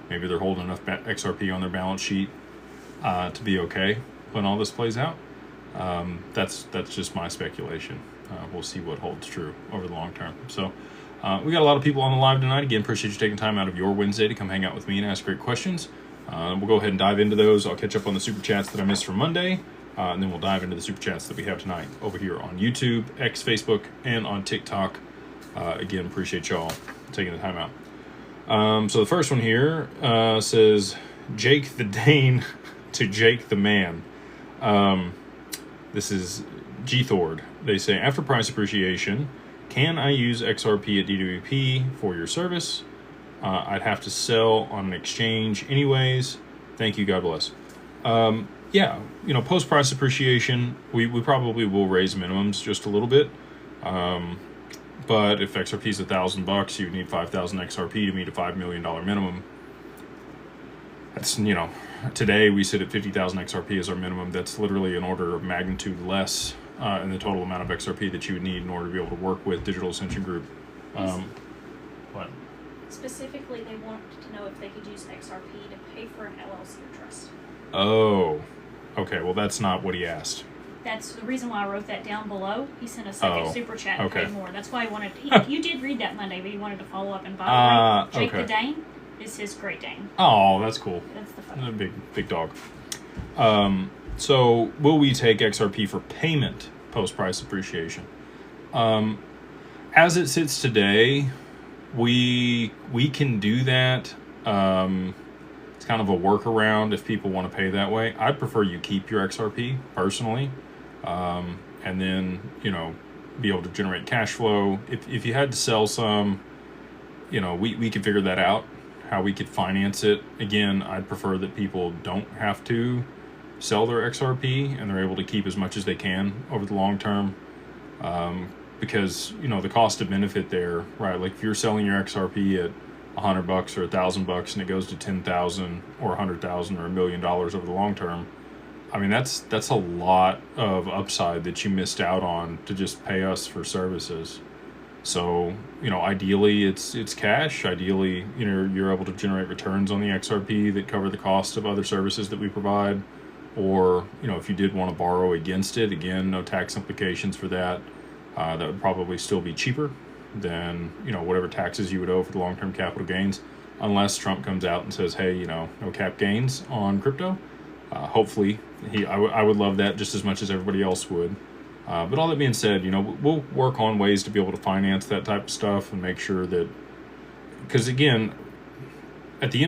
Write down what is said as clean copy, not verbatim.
Maybe they're holding enough XRP on their balance sheet to be okay when all this plays out. That's just my speculation. We'll see what holds true over the long term. So we got a lot of people on the live tonight. Again, appreciate you taking time out of your Wednesday to come hang out with me and ask great questions. We'll go ahead and dive into those. I'll catch up on the super chats that I missed from Monday, and then we'll dive into the super chats that we have tonight over here on YouTube, X, Facebook, and on TikTok. Again, appreciate y'all taking the time out. So the first one here says, Jake the Dane to Jake the Man. This is G-Thord. They say, after price appreciation, can I use XRP at DWP for your service? I'd have to sell on an exchange anyways. Thank you. God bless. Yeah, post price appreciation, we probably will raise minimums just a little bit. But if XRP is $1,000, you need 5,000 XRP to meet a $5 million minimum. That's, today we sit at 50,000 XRP as our minimum. That's literally an order of magnitude less in the total amount of XRP that you would need in order to be able to work with Digital Ascension Group. What? Specifically, they wanted to know if they could use XRP to pay for an LLC or trust. Oh, okay. Well, that's not what he asked. That's the reason why I wrote that down below. He sent a second super chat and paid more. That's why he wanted to, you did read that Monday, but he wanted to follow up. And by the way, Jake the Dane is his Great Dane. Oh, that's cool. That's the fun. Big dog. So will we take XRP for payment post-price appreciation? As it sits today, we can do that. It's kind of a workaround if people want to pay that way. I'd prefer you keep your XRP personally, and then be able to generate cash flow. If you had to sell some, we could figure that out, how we could finance it. Again, I'd prefer that people don't have to sell their XRP and they're able to keep as much as they can over the long term, because the cost of benefit there, right? Like if you're selling your XRP at $100 or $1,000 and it goes to 10,000 or 100,000 or $1 million over the long term, I mean that's a lot of upside that you missed out on to just pay us for services. So ideally it's cash. Ideally you're able to generate returns on the XRP that cover the cost of other services that we provide. Or if you did want to borrow against it, again, no tax implications for that. That would probably still be cheaper than whatever taxes you would owe for the long-term capital gains, unless Trump comes out and says, hey, no cap gains on crypto. Hopefully I would love that just as much as everybody else would. But all that being said, we'll work on ways to be able to finance that type of stuff and make sure that, because again, at the end